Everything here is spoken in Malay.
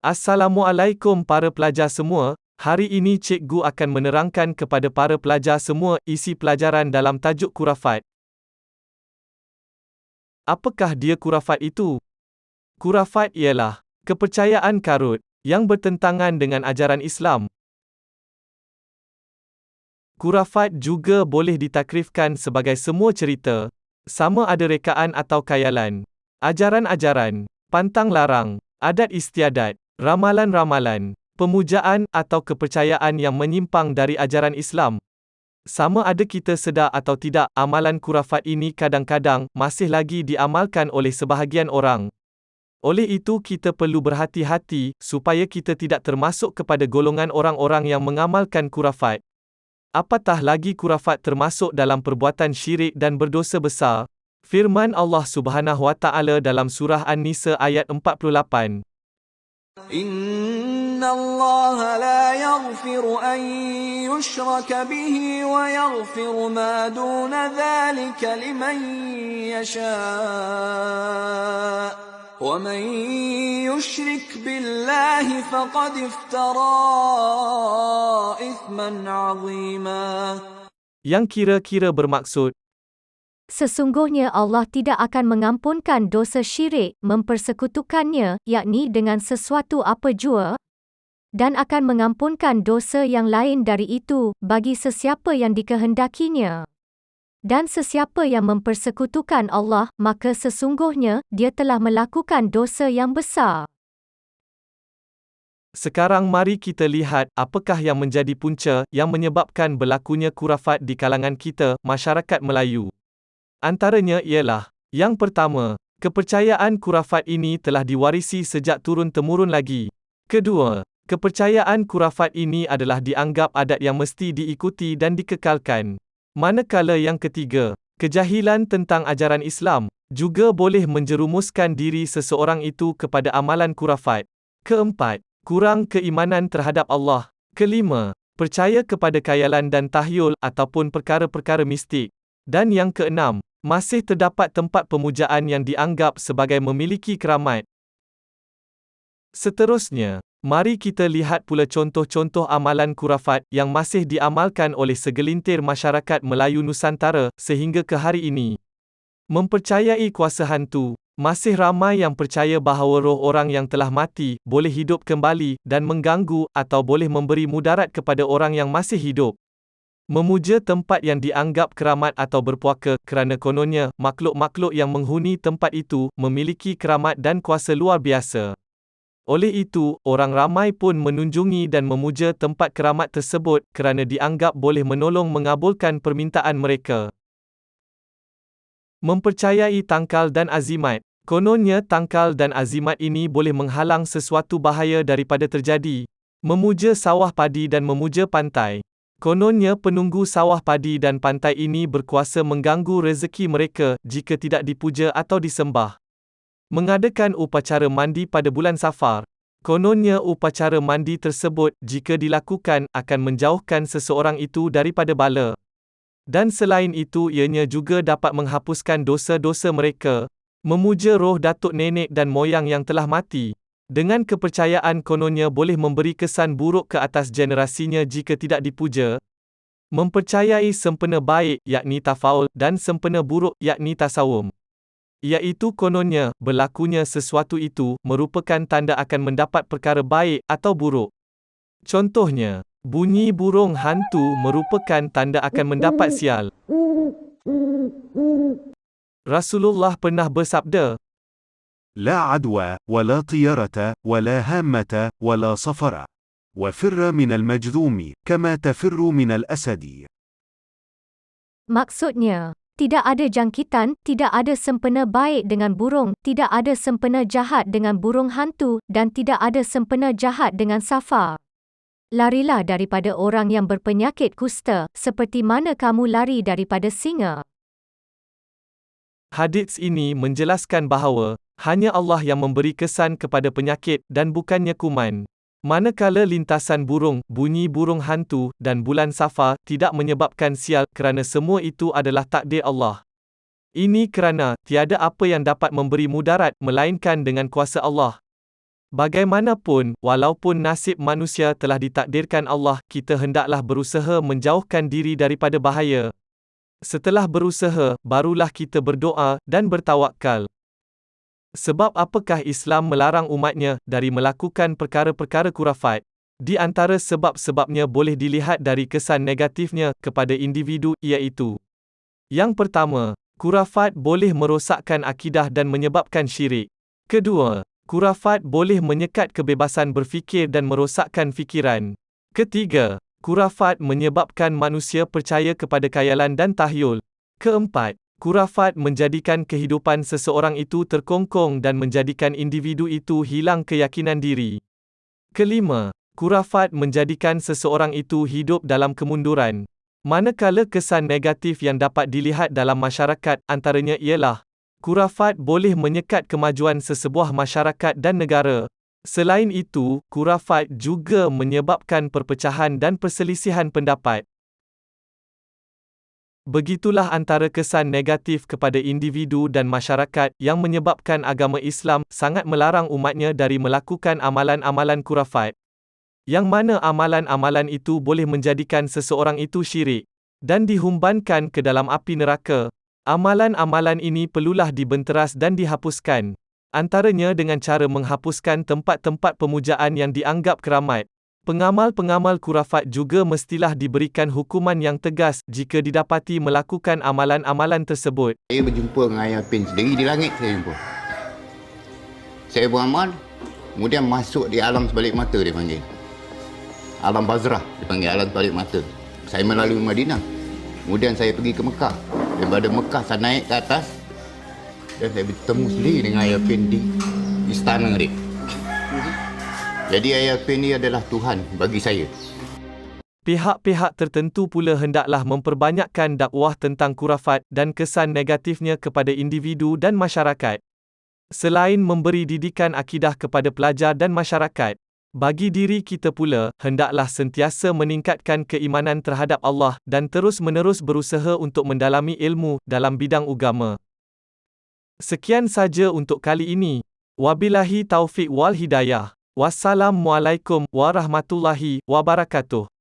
Assalamualaikum para pelajar semua. Hari ini cikgu akan menerangkan kepada para pelajar semua isi pelajaran dalam tajuk khurafat. Apakah dia khurafat itu? Khurafat ialah kepercayaan karut yang bertentangan dengan ajaran Islam. Khurafat juga boleh ditakrifkan sebagai semua cerita, sama ada rekaan atau khayalan, ajaran-ajaran, pantang larang, adat istiadat, ramalan-ramalan, pemujaan atau kepercayaan yang menyimpang dari ajaran Islam. Sama ada kita sedar atau tidak, amalan khurafat ini kadang-kadang masih lagi diamalkan oleh sebahagian orang. Oleh itu kita perlu berhati-hati supaya kita tidak termasuk kepada golongan orang-orang yang mengamalkan khurafat. Apatah lagi khurafat termasuk dalam perbuatan syirik dan berdosa besar. Firman Allah Subhanahu Wa Taala dalam surah An-Nisa ayat 48. Inna Allah la yaghfiru an yushraka bihi wa yaghfiru ma duna dhalika liman yasha' wa man yushrik billahi faqad iftara ithman 'azima. Yang kira-kira bermaksud, sesungguhnya Allah tidak akan mengampunkan dosa syirik, mempersekutukannya, yakni dengan sesuatu apa jua, dan akan mengampunkan dosa yang lain dari itu, bagi sesiapa yang dikehendakinya. Dan sesiapa yang mempersekutukan Allah, maka sesungguhnya, dia telah melakukan dosa yang besar. sekarang mari kita lihat apakah yang menjadi punca yang menyebabkan berlakunya khurafat di kalangan kita, masyarakat Melayu. Antaranya ialah, yang pertama, kepercayaan khurafat ini telah diwarisi sejak turun-temurun lagi. Kedua, kepercayaan khurafat ini adalah dianggap adat yang mesti diikuti dan dikekalkan. Manakala yang ketiga, kejahilan tentang ajaran Islam juga boleh menjerumuskan diri seseorang itu kepada amalan khurafat. Keempat, kurang keimanan terhadap Allah. Kelima, percaya kepada khayalan dan tahyul ataupun perkara-perkara mistik. Dan yang keenam, masih terdapat tempat pemujaan yang dianggap sebagai memiliki keramat. Seterusnya, mari kita lihat pula contoh-contoh amalan khurafat yang masih diamalkan oleh segelintir masyarakat Melayu Nusantara sehingga ke hari ini. Mempercayai kuasa hantu. Masih ramai yang percaya bahawa roh orang yang telah mati boleh hidup kembali dan mengganggu atau boleh memberi mudarat kepada orang yang masih hidup. Memuja tempat yang dianggap keramat atau berpuaka kerana kononnya makhluk-makhluk yang menghuni tempat itu memiliki keramat dan kuasa luar biasa. Oleh itu, orang ramai pun menunjungi dan memuja tempat keramat tersebut kerana dianggap boleh menolong mengabulkan permintaan mereka. Mempercayai tangkal dan azimat. Kononnya tangkal dan azimat ini boleh menghalang sesuatu bahaya daripada terjadi. Memuja sawah padi dan memuja pantai. Kononnya penunggu sawah padi dan pantai ini berkuasa mengganggu rezeki mereka jika tidak dipuja atau disembah. Mengadakan upacara mandi pada bulan Safar. Kononnya upacara mandi tersebut jika dilakukan akan menjauhkan seseorang itu daripada bala. Dan selain itu ianya juga dapat menghapuskan dosa-dosa mereka. Memuja roh datuk nenek dan moyang yang telah mati. Dengan kepercayaan kononnya boleh memberi kesan buruk ke atas generasinya jika tidak dipuja. Mempercayai sempena baik yakni tafaul dan sempena buruk yakni tasawum. Iaitu kononnya berlakunya sesuatu itu merupakan tanda akan mendapat perkara baik atau buruk. Contohnya, bunyi burung hantu merupakan tanda akan mendapat sial. Rasulullah pernah bersabda, لا عدوى ولا طيرة ولا هامة ولا صفر وفر من المجذوم كما تفر من الأسد. Maksudnya, tidak ada jangkitan, tidak ada sempena baik dengan burung, tidak ada sempena jahat dengan burung hantu, dan tidak ada sempena jahat dengan safar. Larilah daripada orang yang berpenyakit kusta, seperti mana kamu lari daripada singa. hadits ini menjelaskan bahawa hanya Allah yang memberi kesan kepada penyakit dan bukannya kuman. Manakala lintasan burung, bunyi burung hantu dan bulan Safar tidak menyebabkan sial kerana semua itu adalah takdir Allah. Ini kerana tiada apa yang dapat memberi mudarat melainkan dengan kuasa Allah. Bagaimanapun, walaupun nasib manusia telah ditakdirkan Allah, kita hendaklah berusaha menjauhkan diri daripada bahaya. Setelah berusaha, barulah kita berdoa dan bertawakal. Sebab apakah Islam melarang umatnya dari melakukan perkara-perkara khurafat? Di antara sebab-sebabnya boleh dilihat dari kesan negatifnya kepada individu, iaitu: yang pertama, khurafat boleh merosakkan akidah dan menyebabkan syirik. Kedua, khurafat boleh menyekat kebebasan berfikir dan merosakkan fikiran. Ketiga, khurafat menyebabkan manusia percaya kepada khayalan dan tahyul. Keempat, khurafat menjadikan kehidupan seseorang itu terkongkong dan menjadikan individu itu hilang keyakinan diri. Kelima, khurafat menjadikan seseorang itu hidup dalam kemunduran. Manakala kesan negatif yang dapat dilihat dalam masyarakat antaranya ialah: khurafat boleh menyekat kemajuan sesebuah masyarakat dan negara. Selain itu, khurafat juga menyebabkan perpecahan dan perselisihan pendapat. Begitulah antara kesan negatif kepada individu dan masyarakat yang menyebabkan agama Islam sangat melarang umatnya dari melakukan amalan-amalan khurafat. Yang mana amalan-amalan itu boleh menjadikan seseorang itu syirik dan dihumbankan ke dalam api neraka. Amalan-amalan ini perlulah dibenteras dan dihapuskan. Antaranya dengan cara menghapuskan tempat-tempat pemujaan yang dianggap keramat. Pengamal-pengamal khurafat juga mestilah diberikan hukuman yang tegas jika didapati melakukan amalan-amalan tersebut. Saya berjumpa dengan Ayah Pin sendiri di langit saya jumpa. Saya beramal, kemudian masuk di alam sebalik mata dia panggil. Alam Bazrah dipanggil alam sebalik mata. Saya melalui Madinah. Kemudian saya pergi ke Mekah. Daripada Mekah saya naik ke atas dan saya bertemu sendiri dengan Ayah Pin di istana dia. Jadi Ayah Pin ni adalah Tuhan bagi saya. Pihak-pihak tertentu pula hendaklah memperbanyakkan dakwah tentang khurafat dan kesan negatifnya kepada individu dan masyarakat. Selain memberi didikan akidah kepada pelajar dan masyarakat, bagi diri kita pula, hendaklah sentiasa meningkatkan keimanan terhadap Allah dan terus-menerus berusaha untuk mendalami ilmu dalam bidang agama. Sekian saja untuk kali ini. Wabillahi taufiq wal hidayah. Wassalamualaikum warahmatullahi wabarakatuh.